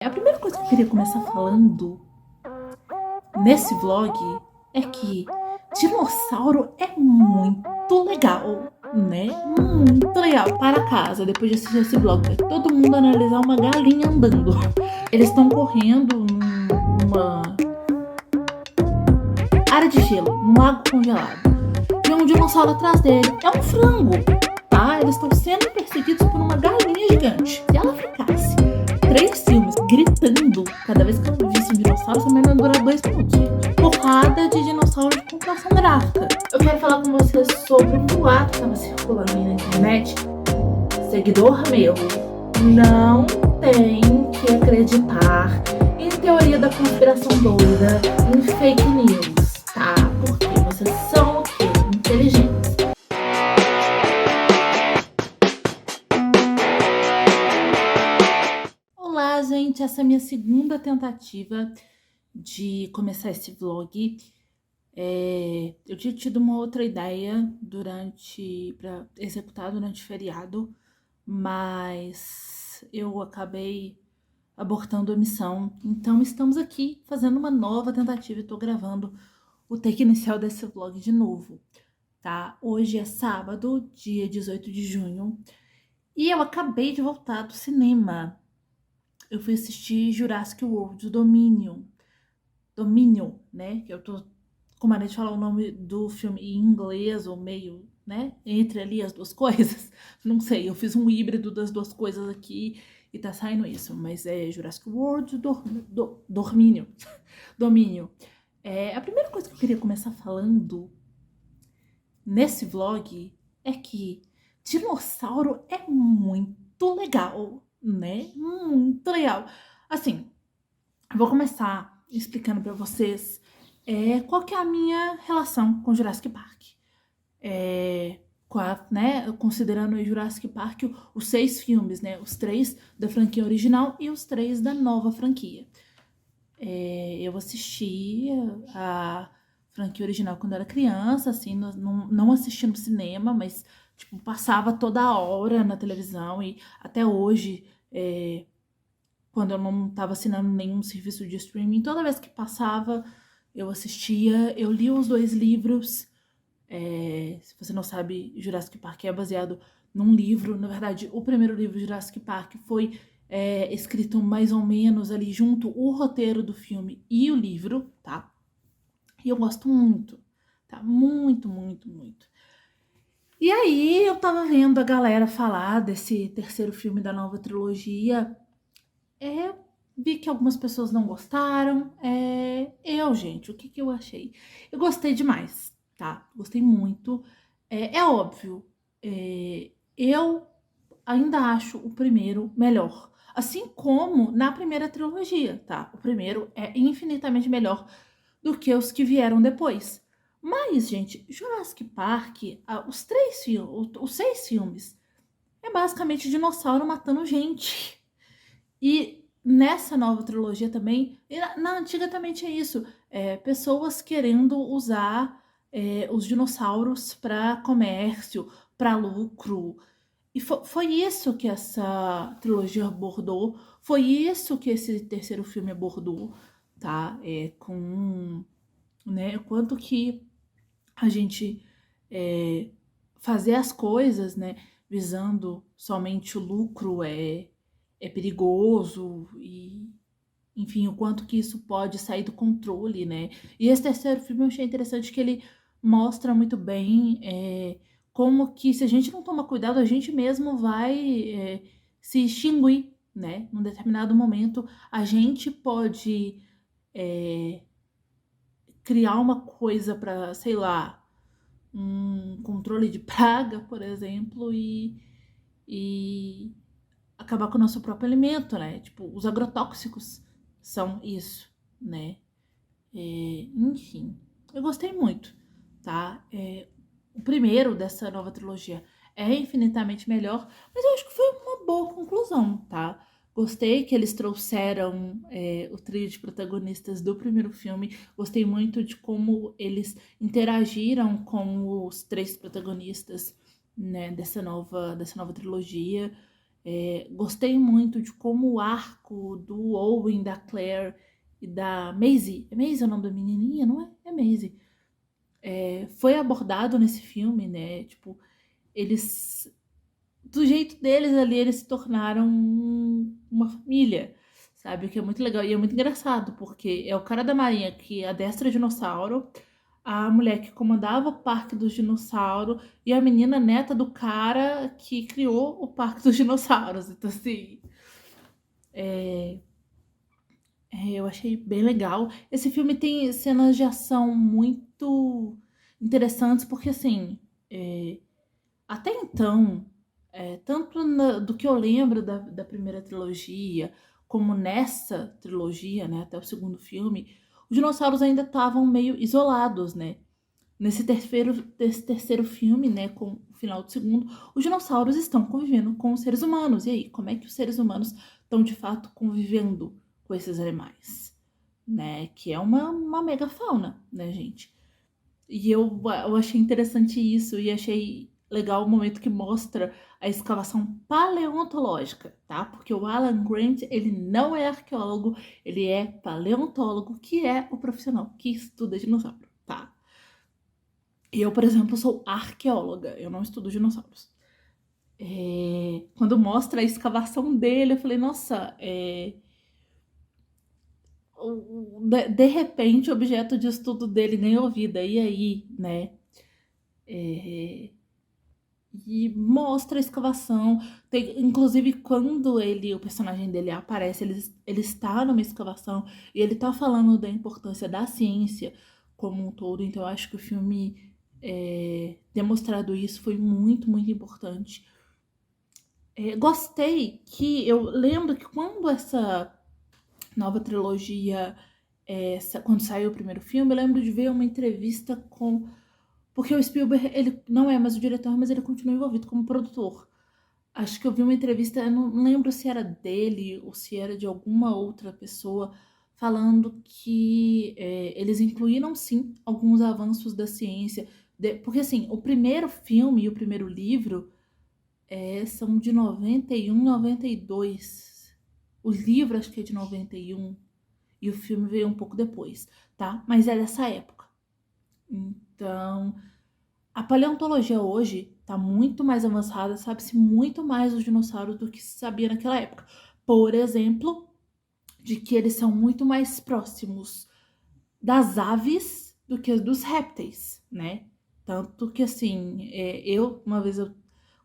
A primeira coisa que eu queria começar falando nesse vlog é que dinossauro é muito legal, né? Muito legal. Para casa, depois de assistir esse vlog, vai todo mundo analisar uma galinha andando. Eles estão correndo numa área de gelo, num lago congelado. Tem um dinossauro atrás dele. É um frango, tá? Eles estão sendo perseguidos por uma galinha gigante. Se ela ficasse 3 filmes gritando cada vez que eu visse um dinossauro, essa merda ia durar 2 minutos, gente. Porrada de dinossauro de computação gráfica. Eu quero falar com vocês sobre um boato que tava circulando aí na internet. Seguidor meu, não tem que acreditar em teoria da conspiração doida, em fake news, tá? Porque vocês são o quê? Inteligentes. Olá, gente, essa é a minha segunda tentativa de começar esse vlog. Eu tinha tido uma outra ideia para executar durante o feriado, mas eu acabei abortando a missão. Então estamos aqui fazendo uma nova tentativa e tô gravando o take inicial desse vlog de novo, tá? Hoje é sábado, dia 18 de junho, e eu acabei de voltar do cinema. Eu fui assistir Jurassic World Dominion, né? Que eu tô com maneira de falar o nome do filme em inglês, ou meio, né? Entre ali as duas coisas. Não sei, eu fiz um híbrido das duas coisas aqui e tá saindo isso. Mas é Jurassic World Dominion. Dominion. A primeira coisa que eu queria começar falando nesse vlog é que dinossauro é muito legal, né? Muito legal. Assim, eu vou começar explicando pra vocês qual que é a minha relação com Jurassic Park. Né, considerando o Jurassic Park os 6 filmes, né? Os 3 da franquia original e os 3 da nova franquia. Eu assisti a franquia original quando era criança, assim, não assisti no cinema, mas tipo, passava toda hora na televisão e até hoje, quando eu não estava assinando nenhum serviço de streaming, toda vez que passava, eu assistia. Eu li os 2 livros. Se você não sabe, Jurassic Park é baseado num livro. Na verdade, o primeiro livro, Jurassic Park, foi escrito mais ou menos ali junto o roteiro do filme e o livro, tá? E eu gosto muito, tá? Muito, muito, muito. E aí eu tava vendo a galera falar desse terceiro filme da nova trilogia. Vi que algumas pessoas não gostaram. Gente, o que eu achei? Eu gostei demais, tá? Gostei muito. É óbvio, eu ainda acho o primeiro melhor. Assim como na primeira trilogia, tá? O primeiro é infinitamente melhor do que os que vieram depois. Mas, gente, Jurassic Park, os 6 filmes, é basicamente dinossauro matando gente. E nessa nova trilogia também, e na antiga também tinha isso, pessoas querendo usar os dinossauros para comércio, para lucro. E foi isso que essa trilogia abordou, foi isso que esse terceiro filme abordou, tá? Com, né, quanto que a gente fazer as coisas, né, visando somente o lucro é perigoso e, enfim, o quanto que isso pode sair do controle, né? E esse terceiro filme eu achei interessante que ele mostra muito bem como que se a gente não tomar cuidado, a gente mesmo vai se extinguir, né? Num determinado momento, a gente pode criar uma coisa para, sei lá, um controle de praga, por exemplo, e acabar com o nosso próprio alimento, né? Tipo, os agrotóxicos são isso, né? Enfim, eu gostei muito, tá? O primeiro dessa nova trilogia é infinitamente melhor, mas eu acho que foi uma boa conclusão, tá? Gostei que eles trouxeram o trio de protagonistas do primeiro filme. Gostei muito de como eles interagiram com os 3 protagonistas, né, dessa nova trilogia. Gostei muito de como o arco do Owen, da Claire e da Maisie, é Maisie o nome da menininha, não é? É Maisie. Foi abordado nesse filme, né? Tipo, eles, do jeito deles ali, eles se tornaram uma família, sabe? O que é muito legal e é muito engraçado, porque é o cara da marinha que adestra dinossauro, a mulher que comandava o Parque dos Dinossauros e a menina neta do cara que criou o Parque dos Dinossauros. Então, assim, eu achei bem legal. Esse filme tem cenas de ação muito interessantes, porque, assim, até então, tanto do que eu lembro da primeira trilogia, como nessa trilogia, né, até o segundo filme, os dinossauros ainda estavam meio isolados, né? Nesse terceiro filme, né, com o final do segundo, os dinossauros estão convivendo com os seres humanos. E aí, como é que os seres humanos estão de fato convivendo com esses animais? Né? Que é uma megafauna, né, gente? E eu achei interessante isso e achei legal o momento que mostra a escavação paleontológica, tá? Porque o Alan Grant, ele não é arqueólogo, ele é paleontólogo, que é o profissional que estuda dinossauro, tá? Eu, por exemplo, sou arqueóloga, eu não estudo dinossauros. Quando mostra a escavação dele, eu falei, nossa, de repente o objeto de estudo dele ganhou vida, e aí, né? É, e mostra a escavação. Inclusive, quando o personagem dele aparece, ele está numa escavação e ele tá falando da importância da ciência como um todo. Então, eu acho que o filme demonstrado isso foi muito, muito importante. Gostei que eu lembro que quando essa nova trilogia, quando saiu o primeiro filme, eu lembro de ver uma entrevista com. Porque o Spielberg, ele não é mais o diretor, mas ele continua envolvido como produtor. Acho que eu vi uma entrevista, eu não lembro se era dele ou se era de alguma outra pessoa, falando que eles incluíram sim alguns avanços da ciência. Porque assim, o primeiro filme e o primeiro livro são de 91, 92. O livro acho que é de 91 e o filme veio um pouco depois, tá? Mas é dessa época. Então, a paleontologia hoje está muito mais avançada, sabe-se muito mais dos dinossauros do que se sabia naquela época. Por exemplo, de que eles são muito mais próximos das aves do que dos répteis, né? Tanto que, assim, uma vez,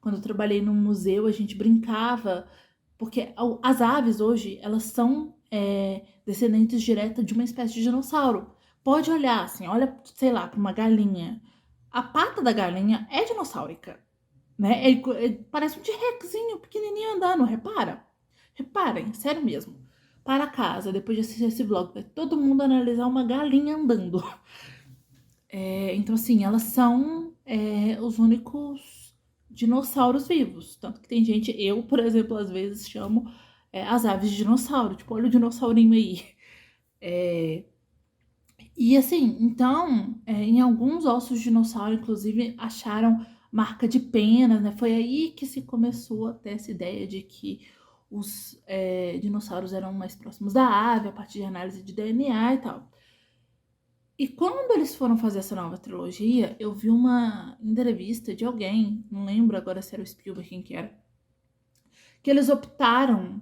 quando eu trabalhei num museu, a gente brincava, porque as aves hoje, elas são descendentes diretas de uma espécie de dinossauro. Pode olhar, assim, olha, sei lá, para uma galinha. A pata da galinha é dinossáurica, né? Parece um T-Rexinho pequenininho andando, repara? Reparem, sério mesmo. Para casa, depois de assistir esse vlog, vai todo mundo analisar uma galinha andando. Então, assim, elas são os únicos dinossauros vivos. Tanto que tem gente, eu, por exemplo, às vezes chamo as aves de dinossauro. Tipo, olha o dinossaurinho aí. E assim, então, em alguns ossos de dinossauro, inclusive, acharam marca de penas, né? Foi aí que se começou a ter essa ideia de que os dinossauros eram mais próximos da ave, a partir de análise de DNA e tal. E quando eles foram fazer essa nova trilogia, eu vi uma entrevista de alguém, não lembro agora se era o Spielberg, quem que era, que eles optaram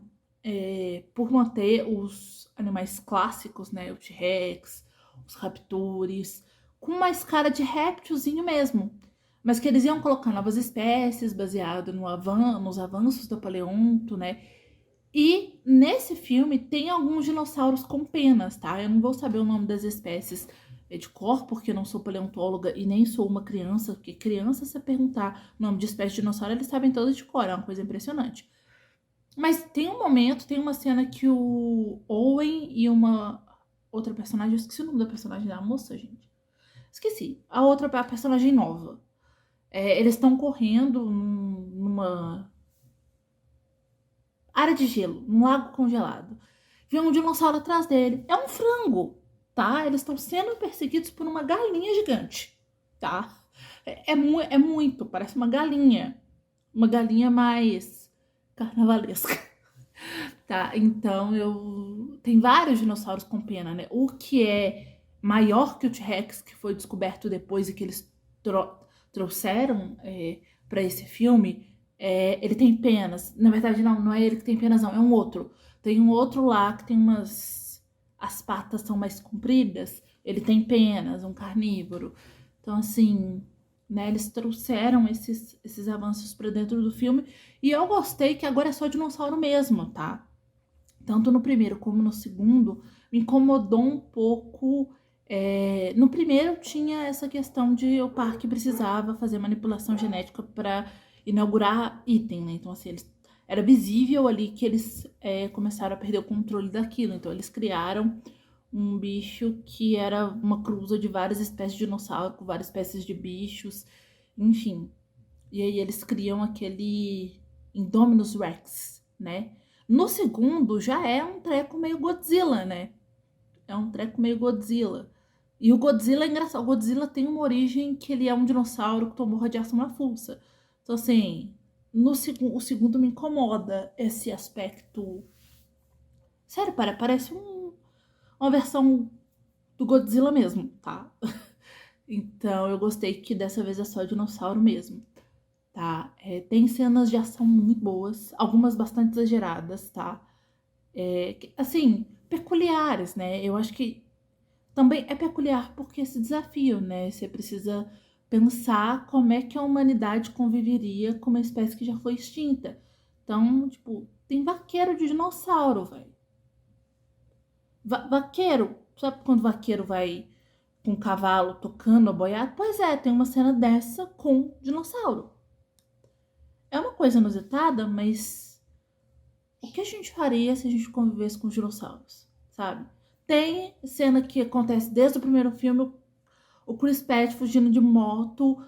por manter os animais clássicos, né? O T-Rex, os raptores, com mais cara de réptilzinho mesmo. Mas que eles iam colocar novas espécies baseado nos avanços do paleonto, né? E nesse filme tem alguns dinossauros com penas, tá? Eu não vou saber o nome das espécies de cor, porque eu não sou paleontóloga e nem sou uma criança, porque criança, se perguntar o nome de espécie de dinossauro, eles sabem todas de cor, é uma coisa impressionante. Mas tem um momento, tem uma cena que o Owen e uma outra personagem, eu esqueci o nome da personagem da moça, gente. Esqueci. A personagem nova. Eles estão correndo numa área de gelo, num lago congelado. Vem um dinossauro atrás dele. É um frango, tá? Eles estão sendo perseguidos por uma galinha gigante, tá? É muito, parece uma galinha. Uma galinha mais carnavalesca. Tá, então tem vários dinossauros com pena, né? O que é maior que o T-Rex, que foi descoberto depois e que eles trouxeram para esse filme, ele tem penas. Na verdade, não é ele que tem penas, não, é um outro. Tem um outro lá que tem as patas são mais compridas, ele tem penas, um carnívoro. Então, assim, né, eles trouxeram esses avanços para dentro do filme. E eu gostei que agora é só dinossauro mesmo, tá? Tanto no primeiro como no segundo, me incomodou um pouco. No primeiro tinha essa questão de o parque precisava fazer manipulação genética para inaugurar item, né? Então, assim, era visível ali que eles começaram a perder o controle daquilo. Então, eles criaram um bicho que era uma cruza de várias espécies de dinossauro, com várias espécies de bichos, enfim. E aí eles criam aquele Indominus Rex, né? No segundo já é um treco meio Godzilla, né? É um treco meio Godzilla. E o Godzilla é engraçado. O Godzilla tem uma origem que ele é um dinossauro que tomou radiação na fuça. Então, assim, o segundo me incomoda esse aspecto. Sério, parece uma versão do Godzilla mesmo, tá? Então, eu gostei que dessa vez é só dinossauro mesmo, tá? Tem cenas de ação muito boas, algumas bastante exageradas, tá? Assim, peculiares, né? Eu acho que também é peculiar porque esse desafio, né? Você precisa pensar como é que a humanidade conviveria com uma espécie que já foi extinta. Então, tipo, tem vaqueiro de dinossauro, velho. Vaqueiro, sabe quando o vaqueiro vai com o cavalo tocando a boiada? Pois é, tem uma cena dessa com dinossauro. É uma coisa inusitada, mas o que a gente faria se a gente convivesse com os dinossauros, sabe? Tem cena que acontece desde o primeiro filme, o Chris Pratt fugindo de moto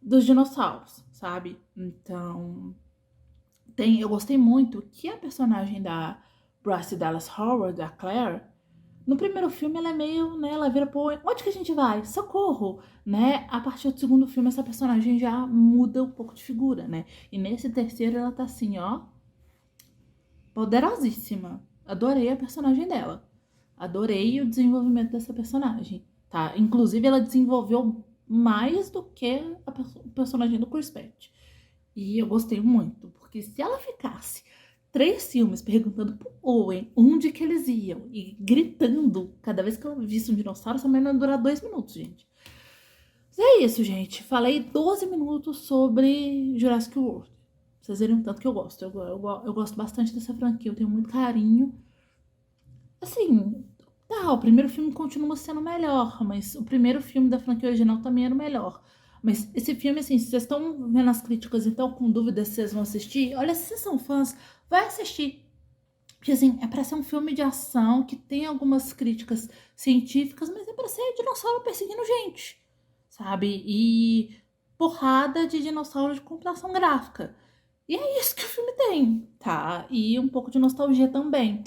dos dinossauros, sabe? Então, eu gostei muito que a personagem da Bryce Dallas Howard, a Claire, no primeiro filme ela é meio, né, ela vira, pô, onde que a gente vai? Socorro, né? A partir do segundo filme essa personagem já muda um pouco de figura, né? E nesse terceiro ela tá assim, ó, poderosíssima. Adorei a personagem dela. Adorei o desenvolvimento dessa personagem, tá? Inclusive ela desenvolveu mais do que o personagem do Chris Pratt. E eu gostei muito, porque se ela ficasse 3 filmes perguntando pro Owen onde que eles iam e gritando cada vez que eu visse um dinossauro, essa mulher não ia durar 2 minutos, gente. Mas é isso, gente. Falei 12 minutos sobre Jurassic World. Vocês verem o tanto que eu gosto. Eu gosto bastante dessa franquia, eu tenho muito carinho. Assim, tá, o primeiro filme continua sendo melhor, mas o primeiro filme da franquia original também era o melhor. Mas esse filme, assim, se vocês estão vendo as críticas e estão com dúvidas se vocês vão assistir, olha, se vocês são fãs, vai assistir. Porque, assim, é pra ser um filme de ação que tem algumas críticas científicas, mas é pra ser dinossauro perseguindo gente, sabe? E porrada de dinossauro de computação gráfica. E é isso que o filme tem, tá? E um pouco de nostalgia também.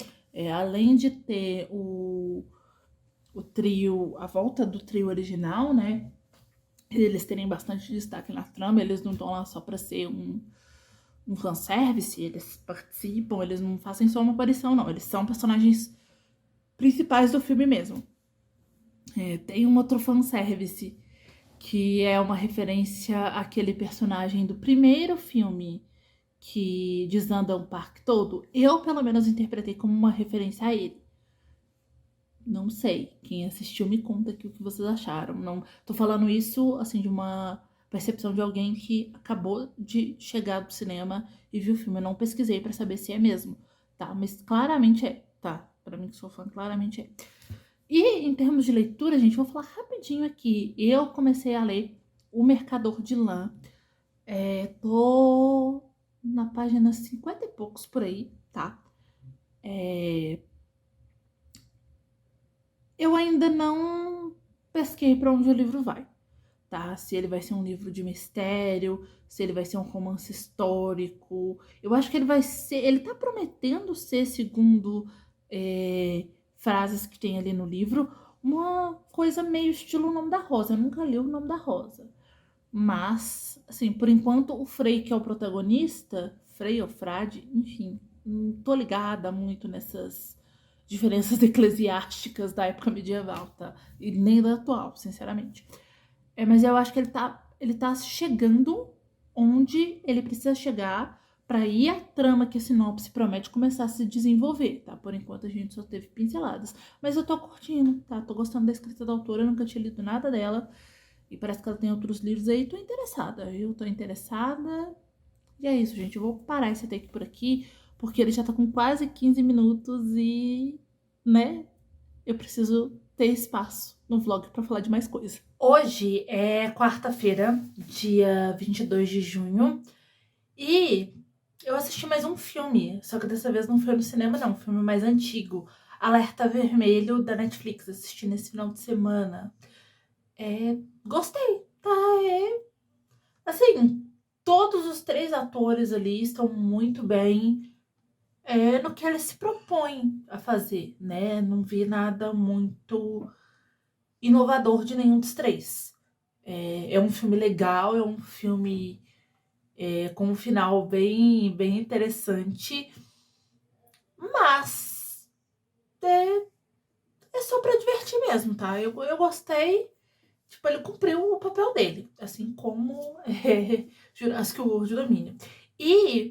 Além de ter o trio, a volta do trio original, né? Eles terem bastante destaque na trama, eles não estão lá só pra ser um fanservice, eles participam, eles não fazem só uma aparição, não. Eles são personagens principais do filme mesmo. Tem um outro fanservice que é uma referência àquele personagem do primeiro filme que desanda um parque todo. Eu, pelo menos, interpretei como uma referência a ele. Não sei. Quem assistiu me conta aqui o que vocês acharam. Não tô falando isso, assim, de uma percepção de alguém que acabou de chegar do cinema e viu o filme. Eu não pesquisei pra saber se é mesmo, tá? Mas claramente é, tá? Pra mim que sou fã, claramente é. E em termos de leitura, gente, vou falar rapidinho aqui. Eu comecei a ler O Mercador de Lã. Tô na página 50 e poucos por aí, tá? Eu ainda não pesquei pra onde o livro vai, tá? Se ele vai ser um livro de mistério, se ele vai ser um romance histórico. Eu acho que ele vai ser. Ele tá prometendo ser, segundo frases que tem ali no livro, uma coisa meio estilo O Nome da Rosa. Eu nunca li O Nome da Rosa. Mas, assim, por enquanto, o Frei, que é o protagonista, Frei ou frade, enfim, não tô ligada muito nessas diferenças eclesiásticas da época medieval, tá? E nem da atual, sinceramente. Mas eu acho que ele tá chegando onde ele precisa chegar para ir a trama que a sinopse promete começar a se desenvolver, tá? Por enquanto a gente só teve pinceladas. Mas eu tô curtindo, tá? Tô gostando da escrita da autora, eu nunca tinha lido nada dela. E parece que ela tem outros livros aí, tô interessada. Eu tô interessada. E é isso, gente. Eu vou parar esse take por aqui, porque ele já tá com quase 15 minutos e, né, eu preciso ter espaço no vlog pra falar de mais coisa. Hoje é quarta-feira, dia 22 de junho, e eu assisti mais um filme, só que dessa vez não foi no cinema não, um filme mais antigo, Alerta Vermelho, da Netflix, assisti nesse final de semana. Gostei, tá? Assim, todos os três atores ali estão muito bem no que eles se propõem a fazer, né? Não vi nada muito inovador de nenhum dos três. É um filme legal, é um filme com um final bem interessante, mas é só pra divertir mesmo, tá? Eu gostei, tipo, ele cumpriu o papel dele, assim como Jurassic World Domínio.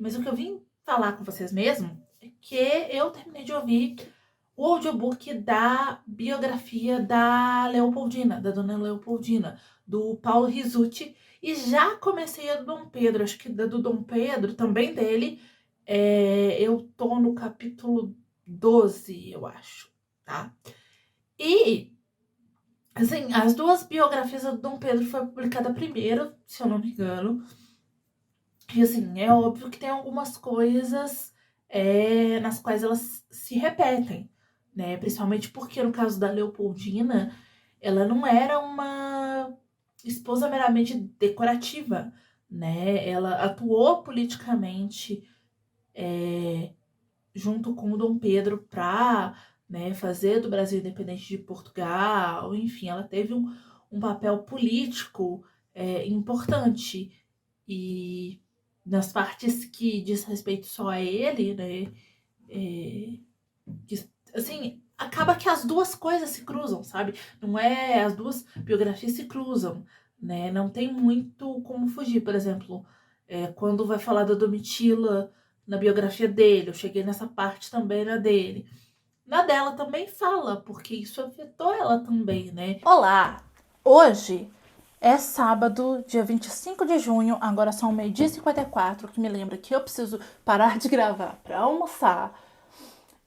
Mas o que eu vim falar com vocês mesmo é que eu terminei de ouvir o audiobook da biografia da Leopoldina, da dona Leopoldina, do Paulo Rizzuti, e já comecei a do Dom Pedro, acho que da do Dom Pedro, também dele, eu tô no capítulo 12, eu acho, tá? E, assim, as duas biografias do Dom Pedro foi publicada primeiro, se eu não me engano, e, assim, é óbvio que tem algumas coisas nas quais elas se repetem, né? Principalmente porque no caso da Leopoldina, ela não era uma esposa meramente decorativa, né? Ela atuou politicamente junto com o Dom Pedro para, né, fazer do Brasil independente de Portugal, enfim, ela teve um papel político importante. E nas partes que diz respeito só a ele, né? Assim, acaba que as duas coisas se cruzam, sabe? Não é, as duas biografias se cruzam, né? Não tem muito como fugir. Por exemplo, quando vai falar da Domitila na biografia dele, eu cheguei nessa parte também na dele. Na dela também fala, porque isso afetou ela também, né? Olá! Hoje é sábado, dia 25 de junho, agora são 12h54, que me lembra que eu preciso parar de gravar para almoçar.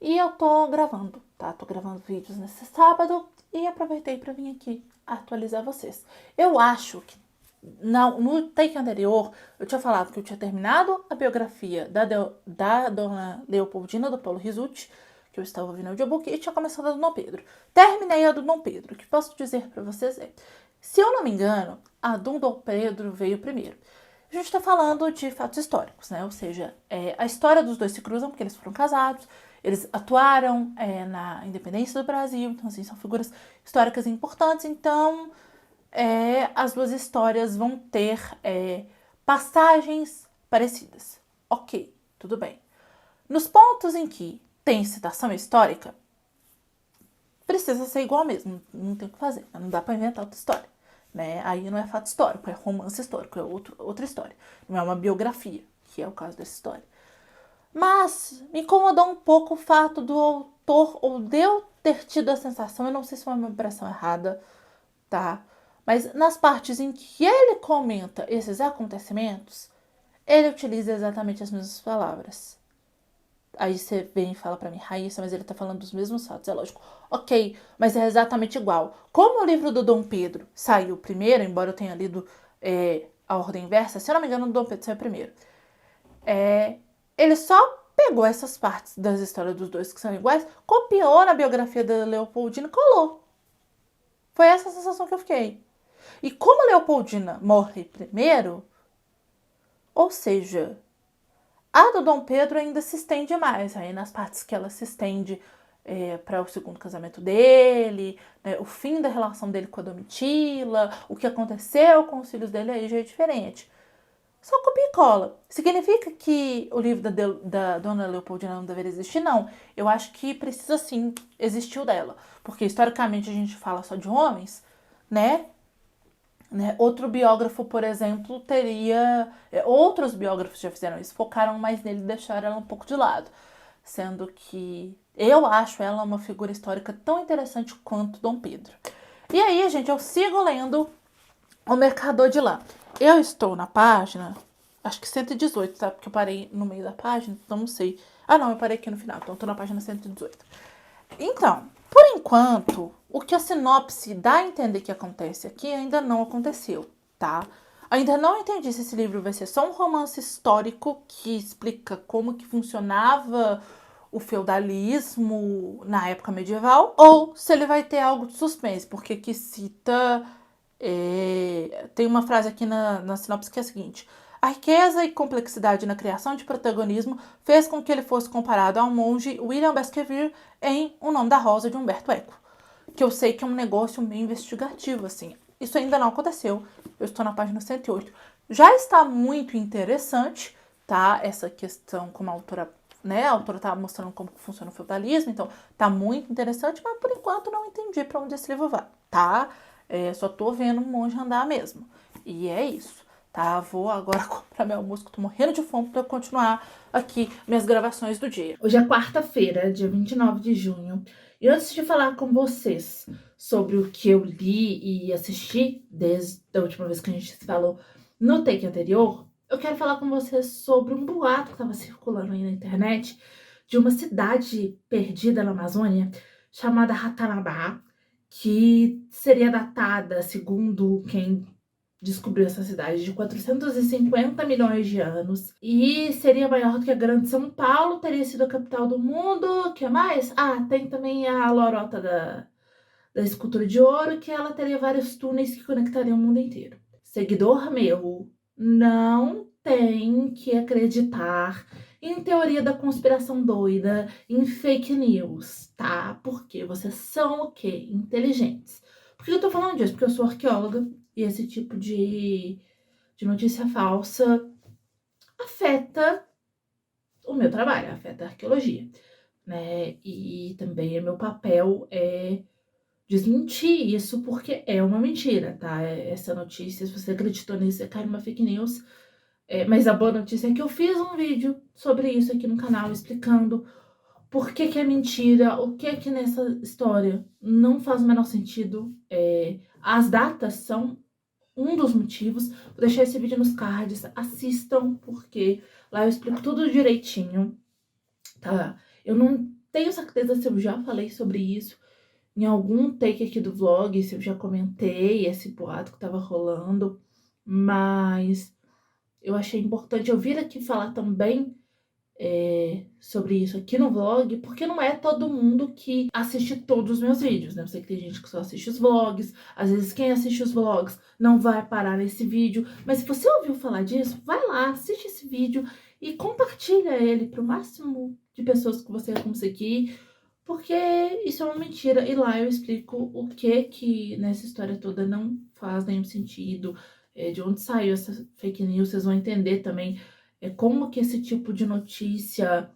E eu tô gravando, tá? Tô gravando vídeos nesse sábado e aproveitei para vir aqui atualizar vocês. Eu acho que no take anterior eu tinha falado que eu tinha terminado a biografia da dona Leopoldina, do Paulo Rizzuti, que eu estava ouvindo o audiobook, e tinha começado a do Dom Pedro. Terminei a do Dom Pedro. O que posso dizer para vocês se eu não me engano, a do Dom Pedro veio primeiro. A gente está falando de fatos históricos, né? Ou seja, a história dos dois se cruzam porque eles foram casados, eles atuaram na independência do Brasil, então assim, são figuras históricas importantes, então as duas histórias vão ter passagens parecidas. Ok, tudo bem. Nos pontos em que tem citação histórica, precisa ser igual mesmo, não tem o que fazer, não dá para inventar outra história, né? Aí não é fato histórico, é romance histórico, é outra história, não é uma biografia, que é o caso dessa história. Mas me incomodou um pouco o fato do autor, ou de eu ter tido a sensação, eu não sei se foi uma impressão errada, tá? Mas nas partes em que ele comenta esses acontecimentos, ele utiliza exatamente as mesmas palavras. Aí você vem e fala pra mim, Raíssa, mas ele tá falando dos mesmos fatos, é lógico. Ok, mas é exatamente igual. Como o livro do Dom Pedro saiu primeiro, embora eu tenha lido a ordem inversa, se eu não me engano, o Dom Pedro saiu primeiro. Ele só pegou essas partes das histórias dos dois que são iguais, copiou na biografia da Leopoldina e colou. Foi essa a sensação que eu fiquei. E como a Leopoldina morre primeiro, ou seja, a do Dom Pedro ainda se estende mais, aí nas partes que ela se estende para o segundo casamento dele, né, o fim da relação dele com a Domitila, o que aconteceu com os filhos dele aí já é diferente. Só copia e cola. Significa que o livro da Dona Leopoldina não deveria existir? Não. Eu acho que precisa sim existir o dela. Porque historicamente a gente fala só de homens, né? Outro biógrafo, por exemplo, teria. Outros biógrafos já fizeram isso, focaram mais nele e deixaram ela um pouco de lado. Sendo que eu acho ela uma figura histórica tão interessante quanto Dom Pedro. E aí, gente, eu sigo lendo O Mercador de Lã. Eu estou na página, acho que 118, tá? Porque eu parei no meio da página, então não sei. Ah, não, eu parei aqui no final, então eu tô na página 118. Então, por enquanto, o que a sinopse dá a entender que acontece aqui ainda não aconteceu, tá? Ainda não entendi se esse livro vai ser só um romance histórico que explica como que funcionava o feudalismo na época medieval, ou se ele vai ter algo de suspense, porque aqui cita. Tem uma frase aqui na sinopse que é a seguinte: a riqueza e complexidade na criação de protagonismo fez com que ele fosse comparado ao monge William Baskerville em O Nome da Rosa, de Humberto Eco. Que eu sei que é um negócio meio investigativo, assim. Isso ainda não aconteceu. Eu estou na página 108. Já está muito interessante, tá? Essa questão, como a autora, né? A autora tá mostrando como funciona o feudalismo, então tá muito interessante, mas por enquanto não entendi para onde esse livro vai, tá? Só tô vendo um monge andar mesmo. E é isso, tá? Vou agora comprar meu almoço, que tô morrendo de fome para continuar aqui minhas gravações do dia. Hoje é quarta-feira, dia 29 de junho. E antes de falar com vocês sobre o que eu li e assisti desde a última vez que a gente se falou no take anterior, eu quero falar com vocês sobre um boato que estava circulando aí na internet de uma cidade perdida na Amazônia chamada Ratanabá, que seria datada, segundo quem descobriu essa cidade, de 450 milhões de anos, e seria maior do que a Grande São Paulo, teria sido a capital do mundo. O que mais? Ah, tem também a lorota da escultura de ouro, que ela teria vários túneis que conectariam o mundo inteiro. Seguidor meu, não tem que acreditar em teoria da conspiração doida, em fake news, tá? Porque vocês são o quê? Inteligentes. Por que eu tô falando disso? Porque eu sou arqueóloga e esse tipo de notícia falsa afeta o meu trabalho, afeta a arqueologia, né? E também é meu papel desmentir isso, porque é uma mentira, tá? Essa notícia, se você acreditou nisso, cai numa fake news. Mas a boa notícia é que eu fiz um vídeo sobre isso aqui no canal, explicando por que é mentira, o que nessa história não faz o menor sentido. As datas são um dos motivos. Vou deixar esse vídeo nos cards, assistam, porque lá eu explico tudo direitinho, tá? Eu não tenho certeza se eu já falei sobre isso em algum take aqui do vlog, se eu já comentei esse boato que tava rolando, mas eu achei importante eu vir aqui falar também sobre isso aqui no vlog, porque não é todo mundo que assiste todos os meus vídeos, né? Eu sei que tem gente que só assiste os vlogs, às vezes quem assiste os vlogs não vai parar nesse vídeo, mas se você ouviu falar disso, vai lá, assiste esse vídeo e compartilha ele para o máximo de pessoas que você conseguir, porque isso é uma mentira. E lá eu explico o que nessa história toda não faz nenhum sentido, de onde saiu essa fake news. Vocês vão entender também como que esse tipo de notícia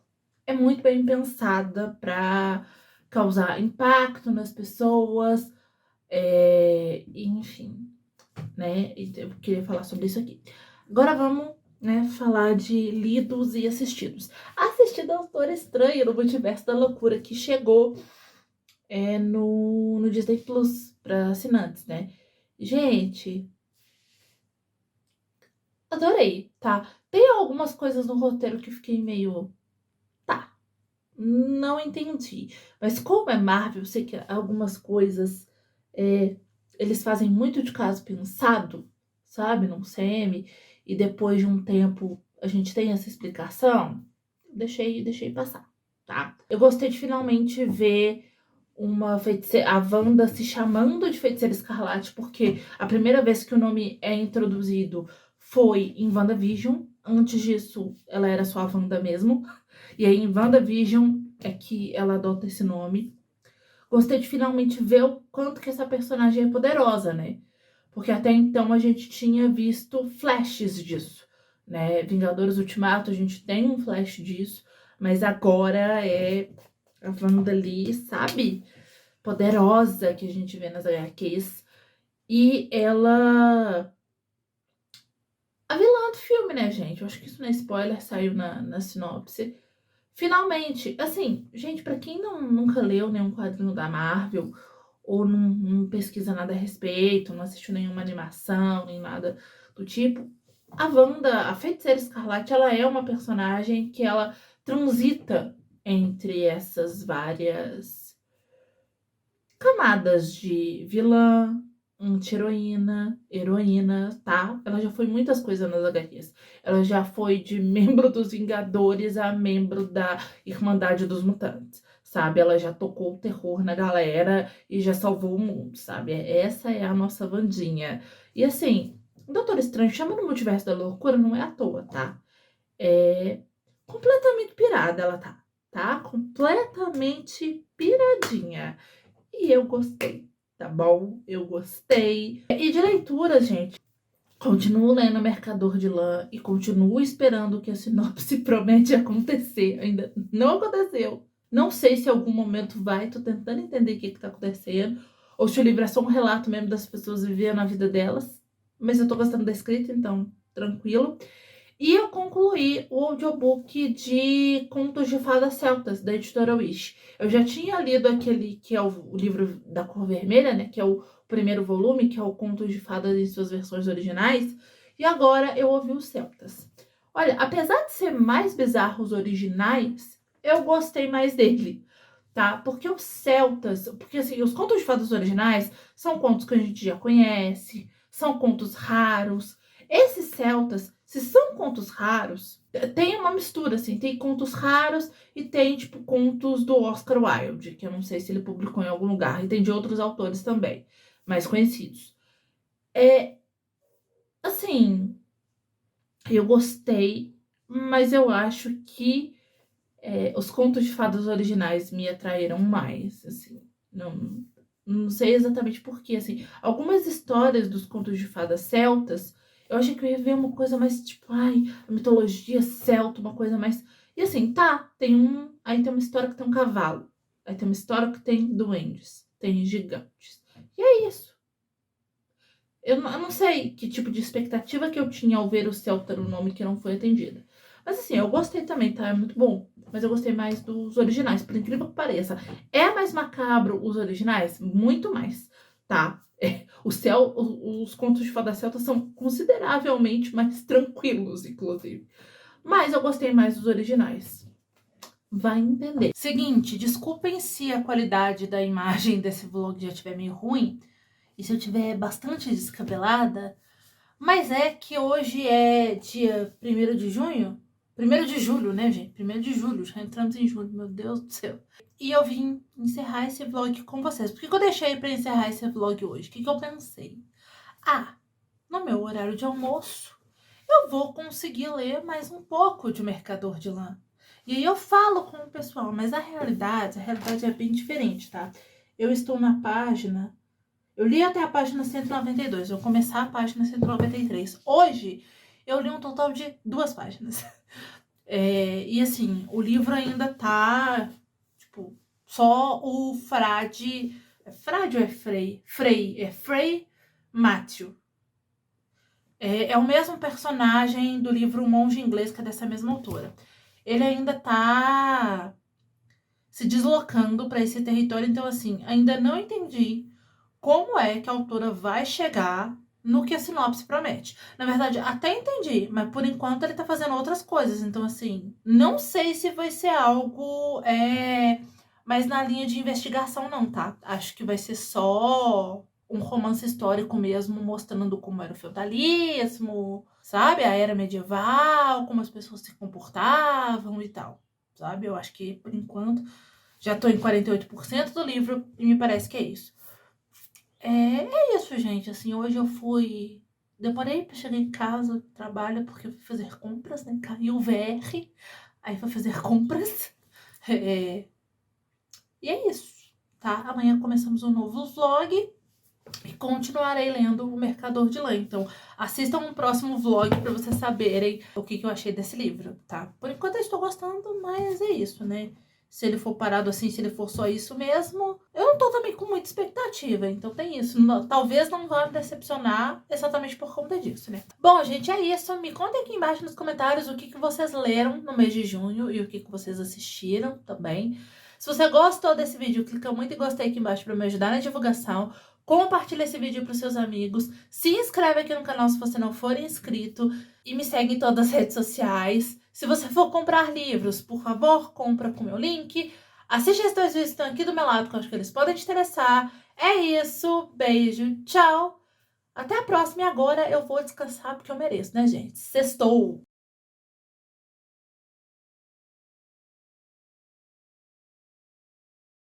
é muito bem pensada para causar impacto nas pessoas, enfim, né? Eu queria falar sobre isso aqui. Agora vamos, né, falar de lidos e assistidos. Assisti Doutor Estranho no Multiverso da Loucura, que chegou no Disney Plus para assinantes, né? Gente, adorei, tá? Tem algumas coisas no roteiro que fiquei meio... Tá, não entendi. Mas como é Marvel, eu sei que algumas coisas eles fazem muito de caso pensado, sabe? Num CM, e depois de um tempo a gente tem essa explicação. Deixei passar, tá? Eu gostei de finalmente ver uma feiticeira, a Wanda se chamando de Feiticeira Escarlate, porque a primeira vez que o nome é introduzido foi em WandaVision. Antes disso, ela era só a Wanda mesmo. E aí, em WandaVision, é que ela adota esse nome. Gostei de finalmente ver o quanto que essa personagem é poderosa, né? Porque até então a gente tinha visto flashes disso. né? Vingadores Ultimato, a gente tem um flash disso, mas agora é a Wanda ali, sabe? Poderosa que a gente vê nas HQs. E ela... A vilã do filme, né, gente? Eu acho que isso não é spoiler, saiu na sinopse. Finalmente, assim, gente, pra quem nunca leu nenhum quadrinho da Marvel, ou não pesquisa nada a respeito, não assistiu nenhuma animação, nem nada do tipo, a Wanda, a Feiticeira Escarlate, ela é uma personagem que ela transita entre essas várias camadas de vilã, anti-heroína, heroína, tá? Ela já foi muitas coisas nas HQs. Ela já foi de membro dos Vingadores a membro da Irmandade dos Mutantes, sabe? Ela já tocou o terror na galera e já salvou o mundo, sabe? Essa é a nossa Wandinha. E assim, o Doutor Estranho chama no Multiverso da Loucura não é à toa, tá? É completamente pirada ela tá? Completamente piradinha. E eu gostei, tá bom? Eu gostei. E de leitura, gente, continuo lendo Mercador de Lã e continuo esperando que a sinopse promete acontecer. Ainda não aconteceu. Não sei se em algum momento vai, tô tentando entender o que tá acontecendo. Ou se o livro é só um relato mesmo das pessoas vivendo a vida delas. Mas eu tô gostando da escrita, então tranquilo. E eu concluí o audiobook de Contos de Fadas Celtas, da editora Wish. Eu já tinha lido aquele que é o livro da cor vermelha, né? Que é o primeiro volume, que é o Contos de Fadas em suas versões originais. E agora eu ouvi os Celtas. Olha, apesar de ser mais bizarro os originais, eu gostei mais dele, tá? Porque os Celtas... Porque, assim, os Contos de Fadas originais são contos que a gente já conhece, são contos raros. Esses Celtas, se são contos raros, tem uma mistura, assim, tem contos raros e tem, tipo, contos do Oscar Wilde, que eu não sei se ele publicou em algum lugar, e tem de outros autores também, mais conhecidos. Assim, eu gostei, mas eu acho que os contos de fadas originais me atraíram mais, assim, não sei exatamente porquê, assim, algumas histórias dos contos de fadas celtas, eu achei que eu ia ver uma coisa mais, tipo, ai, a mitologia celta, uma coisa mais, e assim, tá, aí tem uma história que tem um cavalo, aí tem uma história que tem duendes, tem gigantes, e é isso. Eu não sei que tipo de expectativa que eu tinha ao ver o Celta no nome que não foi atendida. Mas assim, eu gostei também, tá? É muito bom. Mas eu gostei mais dos originais, por incrível que pareça. É mais macabro os originais? Muito mais, tá? Os contos de fada celta são consideravelmente mais tranquilos, inclusive. Mas eu gostei mais dos originais. Vai entender. Seguinte, desculpem se a qualidade da imagem desse vlog já estiver meio ruim. E se eu tiver bastante descabelada, mas é que hoje é dia 1º de junho, 1º de julho, né, gente? 1º de julho, já entramos em julho, meu Deus do céu. E eu vim encerrar esse vlog com vocês. Por que eu deixei pra encerrar esse vlog hoje? O que eu pensei? No meu horário de almoço, eu vou conseguir ler mais um pouco de Mercador de Lã. E aí eu falo com o pessoal, mas a realidade é bem diferente, tá? Eu estou na página... Eu li até a página 192, eu vou começar a página 193. Hoje, eu li um total de 2 páginas. E assim, o livro ainda tá, tipo, só o frade... É frade ou é Frei? Frei, é Frei Matthew. É o mesmo personagem do livro O Monge Inglês, que é dessa mesma autora. Ele ainda tá se deslocando para esse território, então assim, ainda não entendi como é que a autora vai chegar no que a sinopse promete. Na verdade, até entendi, mas por enquanto ele tá fazendo outras coisas. Então, assim, não sei se vai ser algo mais na linha de investigação, não, tá? Acho que vai ser só um romance histórico mesmo, mostrando como era o feudalismo, sabe? A era medieval, como as pessoas se comportavam e tal, sabe? Eu acho que, por enquanto, já tô em 48% do livro e me parece que é isso. É isso, gente. Assim, hoje eu fui... Demorei pra chegar em casa do trabalho porque eu fui fazer compras, né? Caiu o VR, aí fui fazer compras. E é isso, tá? Amanhã começamos um novo vlog. E continuarei lendo O Mercador de Lã. Então, assistam um próximo vlog pra vocês saberem o que eu achei desse livro, tá? Por enquanto eu estou gostando, mas é isso, né? Se ele for parado assim, se ele for só isso mesmo, eu não tô também com muita expectativa, então tem isso. Talvez não vá me decepcionar exatamente por conta disso, né? Bom, gente, é isso. Me contem aqui embaixo nos comentários o que vocês leram no mês de junho e o que vocês assistiram também. Se você gostou desse vídeo, clica muito em gostei aqui embaixo para me ajudar na divulgação. Compartilha esse vídeo para os seus amigos. Se inscreve aqui no canal se você não for inscrito. E me segue em todas as redes sociais. Se você for comprar livros, por favor, compra com o meu link. Assiste esses 2 vídeos que estão aqui do meu lado, que eu acho que eles podem te interessar. É isso. Beijo. Tchau. Até a próxima. E agora eu vou descansar porque eu mereço, né, gente? Sextou.